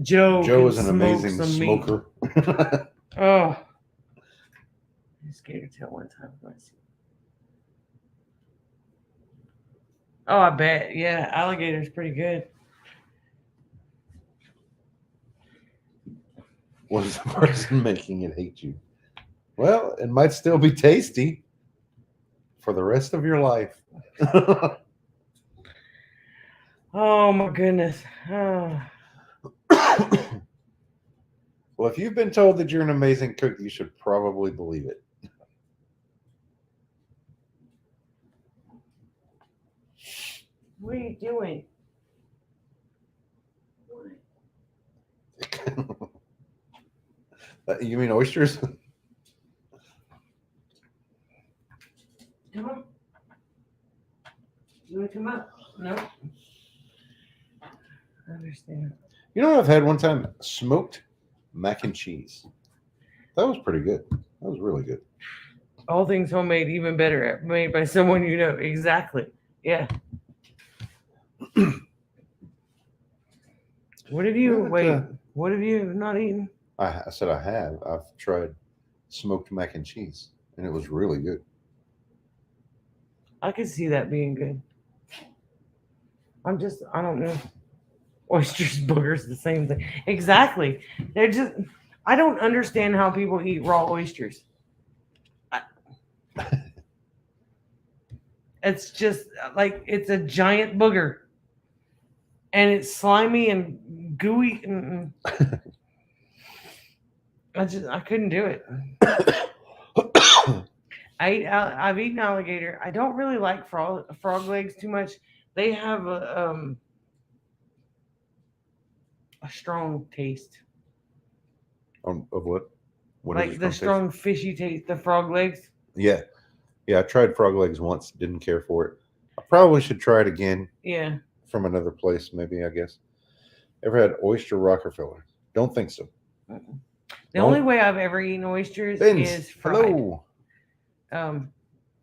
S2: Joe
S1: Joe
S2: can
S1: is an
S2: smoke
S1: amazing
S2: some meat.
S1: smoker.
S2: Oh, I scared her tail one time. Oh, I bet. Yeah, alligator's pretty good.
S1: What is the person making it hate you? Well, it might still be tasty for the rest of your life.
S2: Oh my goodness. Oh.
S1: Well, if you've been told that you're an amazing cook, you should probably believe it.
S2: What are you doing?
S1: You mean oysters?
S2: Come on. You want to come up? No. I understand.
S1: You know what I've had one time? Smoked mac and cheese. That was pretty good. That was really good.
S2: All things homemade, even better, made by someone you know. Exactly. Yeah. What have you?
S1: But,
S2: Wait. What have you not eaten?
S1: I said I have. I've tried smoked mac and cheese, and it was really good.
S2: I could see that being good. I don't know. Oysters, boogers, the same thing. Exactly. They're just, I don't understand how people eat raw oysters. It's just like, it's a giant booger. And it's slimy and gooey. I couldn't do it. I've eaten alligator. I don't really like frog legs too much. They have a strong taste,
S1: Of what? What is
S2: like
S1: it
S2: the
S1: from
S2: strong fishy taste. The frog legs.
S1: Yeah. Yeah, I tried frog legs once, didn't care for it. I probably should try it again
S2: Yeah.
S1: from another place, maybe, I guess. Ever had oyster Rockefeller? Don't think so.
S2: The only way I've ever eaten oysters
S1: Ben's,
S2: is fried.
S1: hello.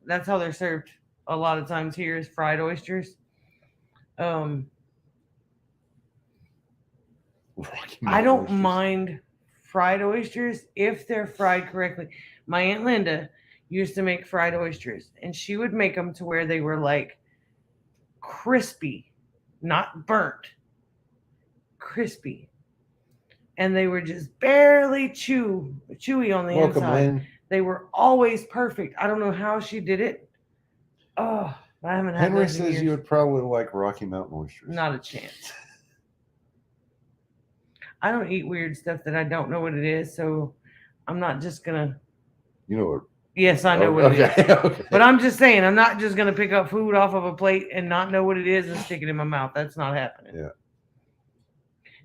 S2: That's how they're served a lot of times here is fried oysters. Um,
S1: Rocky
S2: I
S1: Mountain
S2: don't
S1: oysters.
S2: mind fried oysters if they're fried correctly. My Aunt Linda used to make fried oysters, and she would make them to where they were like crispy, not burnt, crispy. And they were just barely chewy on the
S1: Welcome,
S2: inside.
S1: Lynn.
S2: They were always perfect. I don't know how she did it. Oh, I haven't had
S1: Henry
S2: those in
S1: says
S2: years.
S1: you would probably like Rocky Mountain oysters.
S2: Not a chance. I don't eat weird stuff that I don't know what it is, so I'm not just gonna.
S1: You know what?
S2: Yes, I know what it is.
S1: Okay.
S2: But I'm just saying, I'm not just gonna pick up food off of a plate and not know what it is and stick it in my mouth. That's not happening.
S1: Yeah.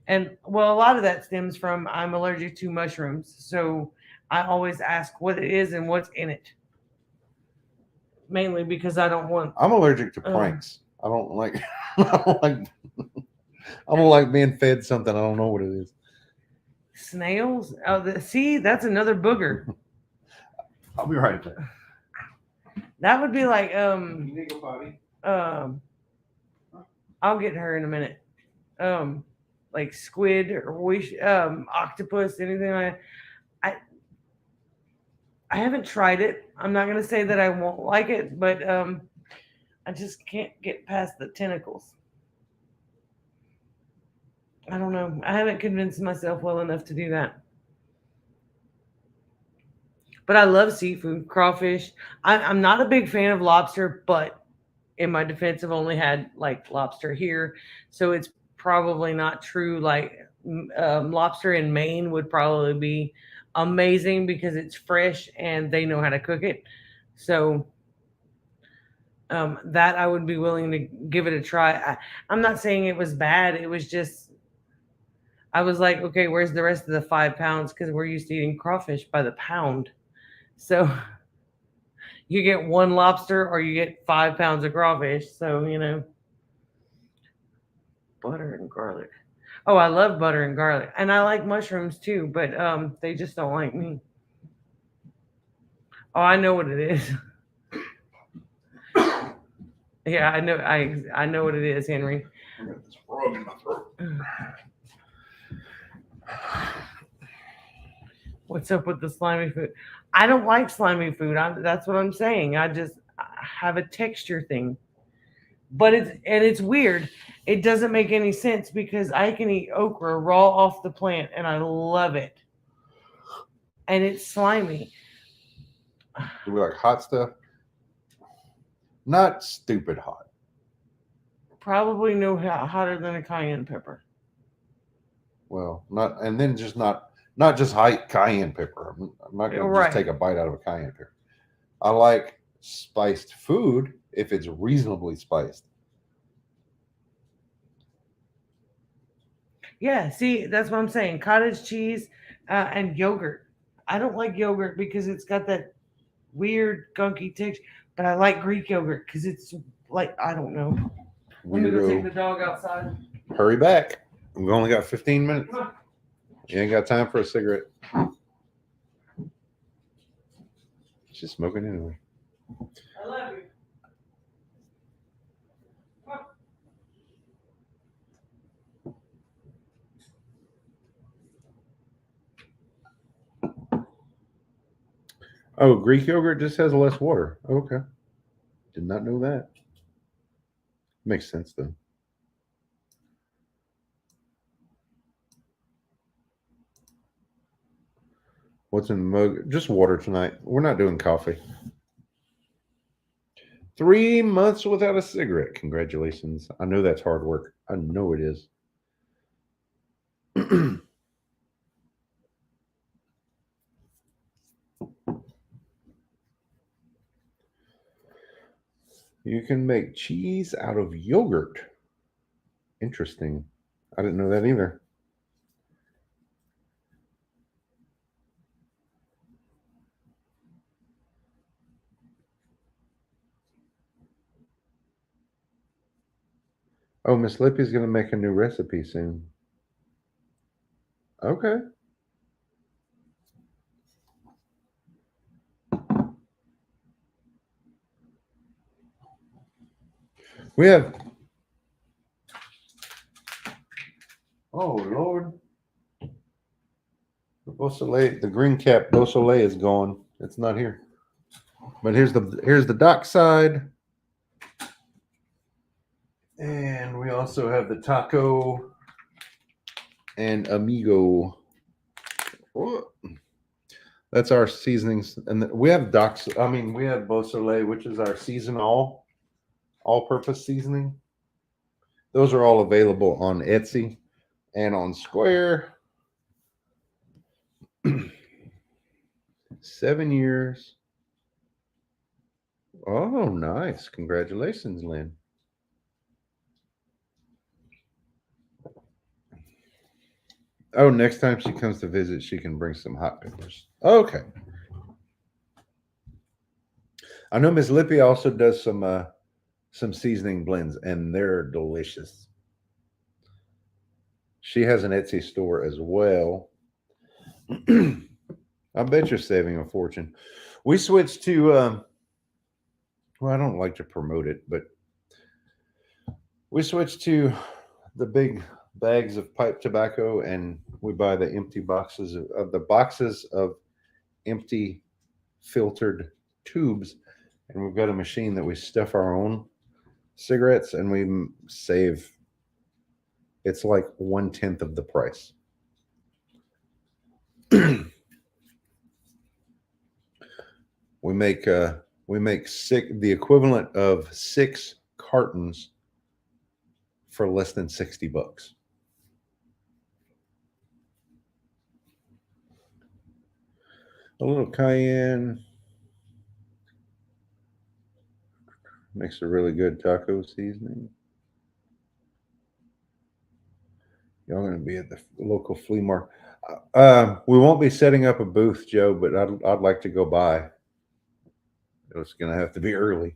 S2: And well, a lot of that stems from I'm allergic to mushrooms, so I always ask what it is and what's in it. Mainly because I don't want.
S1: I'm allergic to pranks. I don't like. I don't like. I don't like being fed something I don't know what it is.
S2: Snails? Oh, see, that's another booger.
S1: I'll be right back.
S2: That would be like
S1: You need to go potty?
S2: I'll get her in a minute. Like squid or octopus, anything like that. I haven't tried it. I'm not gonna say that I won't like it, but I just can't get past the tentacles. I don't know. I haven't convinced myself well enough to do that. But I love seafood, crawfish. I'm not a big fan of lobster, but in my defense, I've only had like lobster here, so it's probably not true. Like lobster in Maine would probably be amazing because it's fresh and they know how to cook it. So that I would be willing to give it a try. I'm not saying it was bad. It was just I was like, okay, where's the rest of the 5 pounds? Because we're used to eating crawfish by the pound. So you get one lobster or you get 5 pounds of crawfish. So, butter and garlic. Oh, I love butter and garlic. And I like mushrooms too, but they just don't like me. Oh, I know what it is. Yeah, I know. I know what it is, Henry.
S1: I got this frog in my throat.
S2: What's up with the slimy food? I don't like slimy food. That's what I'm saying. I have a texture thing, but it's weird. It doesn't make any sense because I can eat okra raw off the plant and I love it, and it's slimy.
S1: Do we like hot stuff? Not stupid hot.
S2: Probably no hotter than a cayenne pepper.
S1: Well, not and then just not just hot cayenne pepper. I'm not gonna just take
S2: Right.
S1: a bite out of a cayenne pepper. I like spiced food if it's reasonably spiced.
S2: Yeah. See, that's what I'm saying. Cottage cheese and yogurt. I don't like yogurt because it's got that weird gunky texture, but I like Greek yogurt because it's like I don't know. Let me go take the
S1: Weirdo.
S2: dog outside.
S1: Hurry back. We've only got 15 minutes. You ain't got time for a cigarette. She's smoking anyway.
S2: I love you.
S1: Oh, Greek yogurt just has less water. Okay. Did not know that. Makes sense though. What's in the mug? Just water tonight. We're not doing coffee. 3 months without a cigarette. Congratulations. I know that's hard work. I know it is. You can make cheese out of yogurt. Interesting. I didn't know that either. Oh, Miss Lippy's going to make a new recipe soon. Okay. We have. Oh, Lord. The Beausoleil, the green cap Beausoleil is gone. It's not here. But here's the dock side. And we also have the taco and amigo. Oh, that's our seasonings. And we have docks. I mean, we have Beausoleil, which is our seasonal all-purpose seasoning. Those are all available on Etsy and on Square. 7 years. Oh, nice. Congratulations, Lynn. Oh, next time she comes to visit, she can bring some hot peppers. Okay. I know Miss Lippy also does some seasoning blends, and they're delicious. She has an Etsy store as well. I bet you're saving a fortune. We switched to well, I don't like to promote it, but we switched to the big bags of pipe tobacco, and we buy the empty boxes of the boxes of empty filtered tubes, and we've got a machine that we stuff our own cigarettes, and we save. It's like 1/10 of the price. we make the equivalent of 6 cartons for less than $60. A little cayenne makes a really good taco seasoning. Y'all going to be at the local flea market. We won't be setting up a booth, Joe, but I'd like to go by. It's going to have to be early.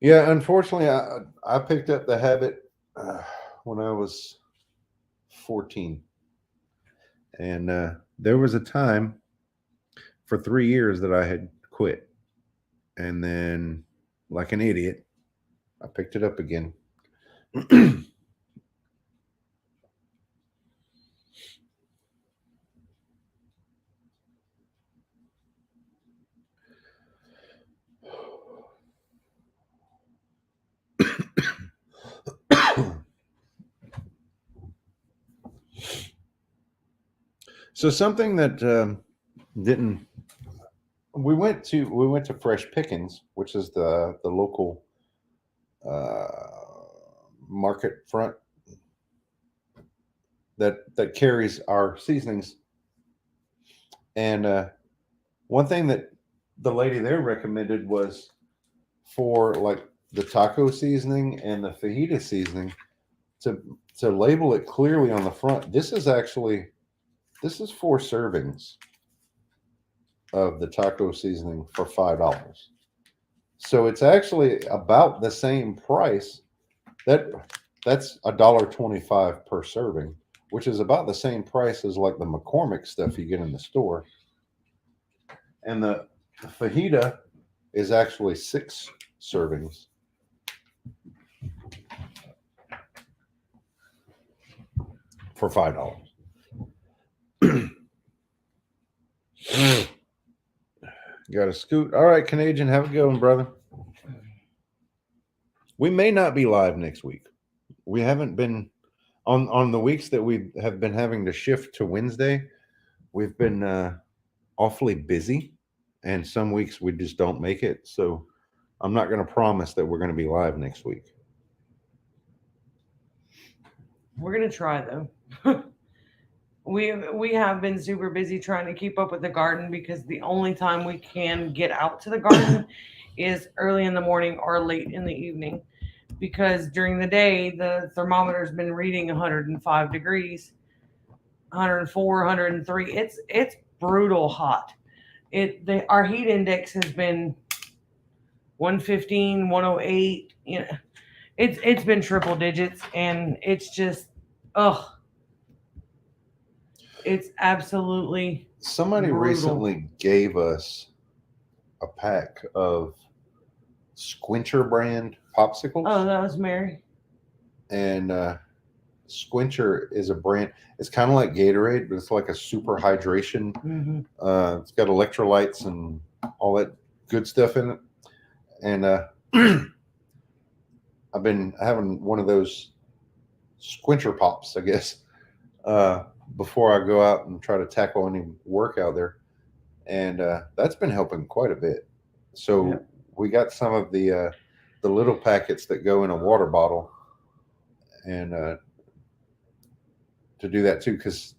S1: Yeah, unfortunately, I picked up the habit when I was 14, and there was a time for 3 years that I had quit, and then, like an idiot, I picked it up again. So something that didn't we went to Fresh Pickens, which is the local uh, market front that carries our seasonings. And one thing that the lady there recommended was for like the taco seasoning and the fajita seasoning to to label it clearly on the front. This is 4 servings of the taco seasoning for $5. So it's actually about the same price. That that's $1.25 per serving, which is about the same price as like the McCormick stuff you get in the store. And the fajita is actually 6 servings for $5. Got a scoot. All right, Canadian, have a good one, brother. We may not be live next week. We haven't been on the weeks that we have been having to shift to Wednesday. We've been awfully busy, and some weeks we just don't make it. So I'm not going to promise that we're going to be live next week.
S2: We're gonna try though. We have been super busy trying to keep up with the garden because the only time we can get out to the garden is early in the morning or late in the evening. Because during the day the thermometer's been reading 105 degrees, 104, 103. It's brutal hot. Our heat index has been 115, 108. You know, it's been triple digits, and it's just, ugh, it's absolutely
S1: Somebody
S2: brutal.
S1: recently gave us a pack of Squincher brand popsicles,
S2: Oh, that was Mary.
S1: and Squincher is a brand. It's kind of like Gatorade, but it's like a super hydration.
S2: Hmm.
S1: It's got electrolytes and all that good stuff in it. And I've been having one of those Squincher pops, I guess, uh, before I go out and try to tackle any work out there, and that's been helping quite a bit. So
S2: Yep.
S1: we got some of the little packets that go in a water bottle, and to do that too, because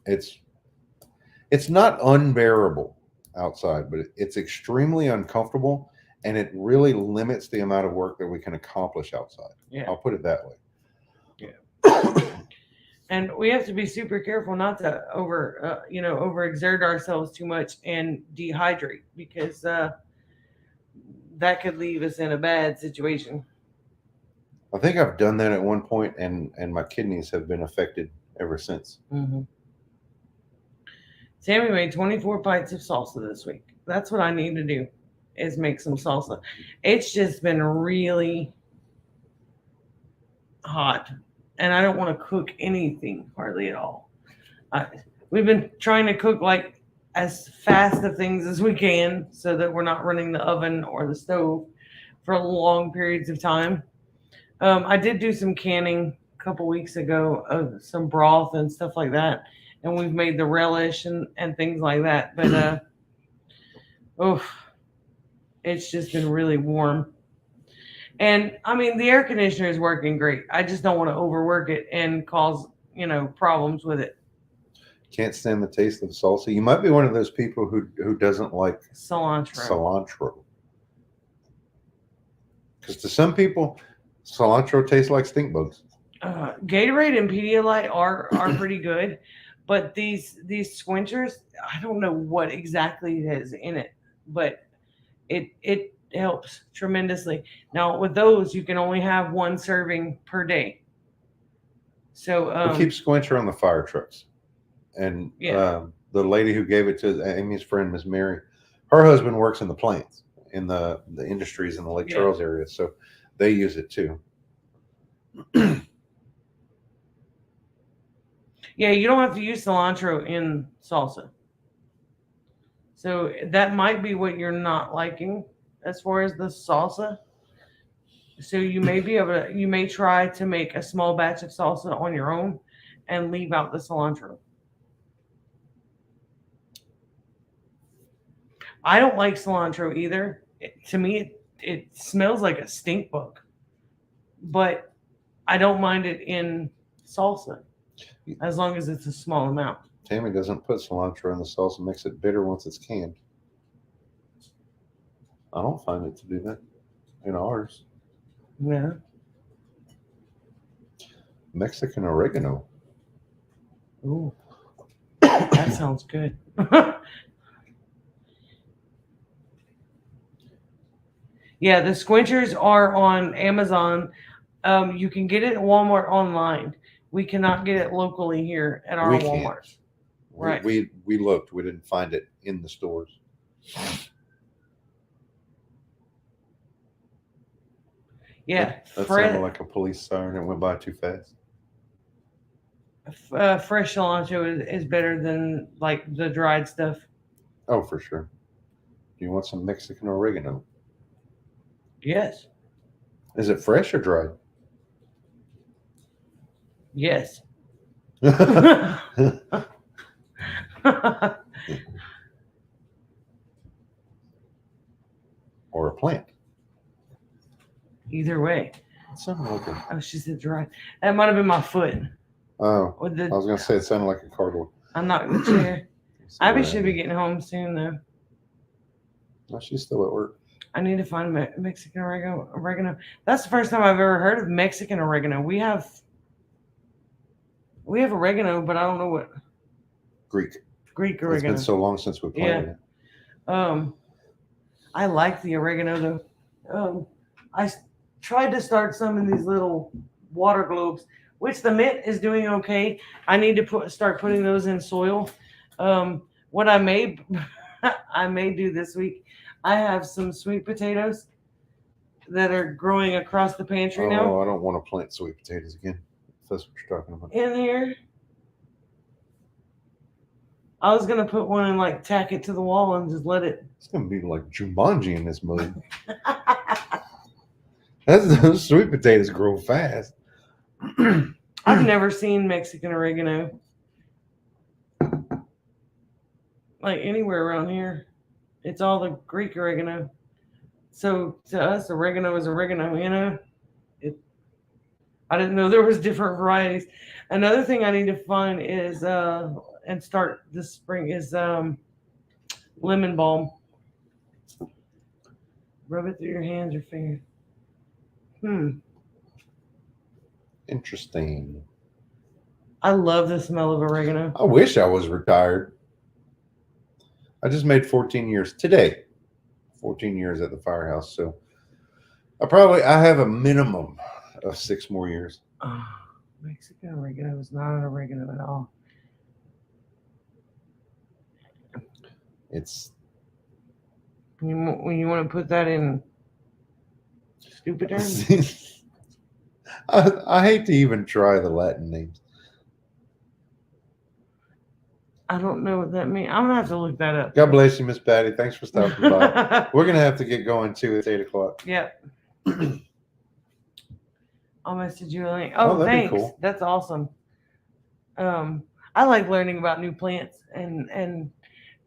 S1: it's it's not unbearable outside, but it's extremely uncomfortable, and it really limits the amount of work that we can accomplish outside.
S2: Yeah.
S1: I'll put it that
S2: Yeah.
S1: way.
S2: And we have to be super careful not to overexert ourselves too much and dehydrate, because that could leave us in a bad situation.
S1: I think I've done that at one point, and my kidneys have been affected ever since.
S2: Hmm. Sammy made 24 pints of salsa this week. That's what I need to do, is make some salsa. It's just been really hot, and I don't want to cook anything hardly at all. I, we've been trying to cook like as fast of things as we can so that we're not running the oven or the stove for long periods of time. I did do some canning a couple weeks ago of some broth and stuff like that, and we've made the relish and things like that. But oh, it's just been really warm. And I mean, the air conditioner is working great. I just don't want to overwork it and cause, problems with it.
S1: Can't stand the taste of salsa. You might be one of those people who doesn't like
S2: Cilantro.
S1: cilantro, because to some people, cilantro tastes like stink bugs.
S2: Gatorade and Pedialyte are pretty good, but these squinchers, I don't know what exactly it is in it, but it helps tremendously. Now with those, you can only have one serving per day. So
S1: We keep Squincher on the fire trucks, and
S2: yeah.
S1: the lady who gave it to Amy's friend, Miss Mary, her husband works in the plants in the industries in the Lake
S2: Yeah.
S1: Charles area, so they use it too.
S2: Yeah, you don't have to use cilantro in salsa. So that might be what you're not liking as far as the salsa. So you may be able to, you may try to make a small batch of salsa on your own and leave out the cilantro. I don't like cilantro either. To me, it smells like a stink bug, but I don't mind it in salsa as long as it's a small amount.
S1: Tammy doesn't put cilantro in the sauce and makes it bitter once it's canned. I don't find it to do that in ours.
S2: Yeah.
S1: Mexican oregano.
S2: Ooh, that sounds good. Yeah, the squinchers are on Amazon. You can get it at Walmart online. We cannot get it locally here at our
S1: We
S2: Walmart.
S1: can't.
S2: Right.
S1: We looked. We didn't find it in the stores.
S2: Yeah,
S1: That sounded like a police siren. It went by too fast.
S2: fresh cilantro is better than like the dried stuff.
S1: Oh, for sure. Do you want some Mexican oregano?
S2: Yes,
S1: Is it fresh or dried?
S2: yes.
S1: Or a plant?
S2: Either way.
S1: It sounded like a.
S2: Oh, she said dry. That might have been my foot.
S1: Oh,
S2: With
S1: I
S2: the,
S1: was gonna say it sounded like a cardboard.
S2: I knocked the chair.
S1: See
S2: Abby
S1: what I
S2: should be
S1: mean.
S2: getting home soon though.
S1: No, she's still at work.
S2: I need to find Mexican oregano. That's the first time I've ever heard of Mexican oregano. We have oregano, but I don't know what
S1: Greek.
S2: Greek
S1: It's
S2: oregano.
S1: been so long since we planted it.
S2: I like the oregano though. Tried to start some in these little water globes, which the mint is doing okay. I need to start putting those in soil. What I may I may do this week, I have some sweet potatoes that are growing across the pantry now.
S1: Oh, I don't want to plant sweet potatoes again. If that's what you're talking about.
S2: In here. I was gonna put one and like tack it to the wall and just let it.
S1: It's gonna be like Jumanji in this movie. Those sweet potatoes grow fast.
S2: I've never seen Mexican oregano like anywhere around here. It's all the Greek oregano. So to us, oregano is oregano. You know, I didn't know there was different varieties. Another thing I need to find is and start this spring is lemon balm. Rub it through your hands or fingers.
S1: Interesting.
S2: I love the smell of oregano.
S1: I wish I was retired. I just made 14 years today. 14 years at the firehouse. So I have a minimum of 6 more years.
S2: Oh, Mexican oregano is not an oregano at all.
S1: It's
S2: When you want to put that in stupid terms.
S1: I hate to even try the Latin names.
S2: I don't know what that means. I'm gonna have to look that up.
S1: God bless you, Miss Patty. Thanks for stopping by. We're gonna have to get going too. It's 8 o'clock.
S2: Yep. I'll message you a link. Oh,
S1: that'd be
S2: thanks.
S1: cool.
S2: That's awesome. I like learning about new plants and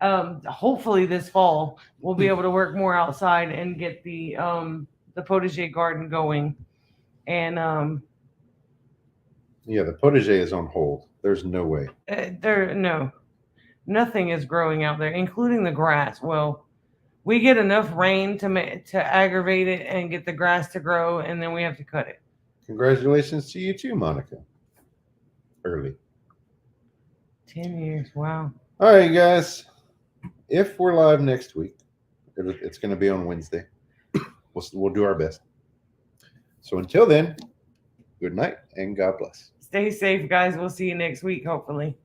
S2: hopefully this fall we'll be able to work more outside and get the potager garden going. And
S1: Yeah, the potager is on hold. There's no way.
S2: nothing is growing out there, including the grass. Well, we get enough rain to aggravate it and get the grass to grow, and then we have to cut it.
S1: Congratulations to you too, Monica. Early.
S2: 10 years. Wow.
S1: All right, guys. If we're live next week, it's going to be on Wednesday. we'll do our best. So until then, good night and God bless.
S2: Stay safe, guys. We'll see you next week, hopefully.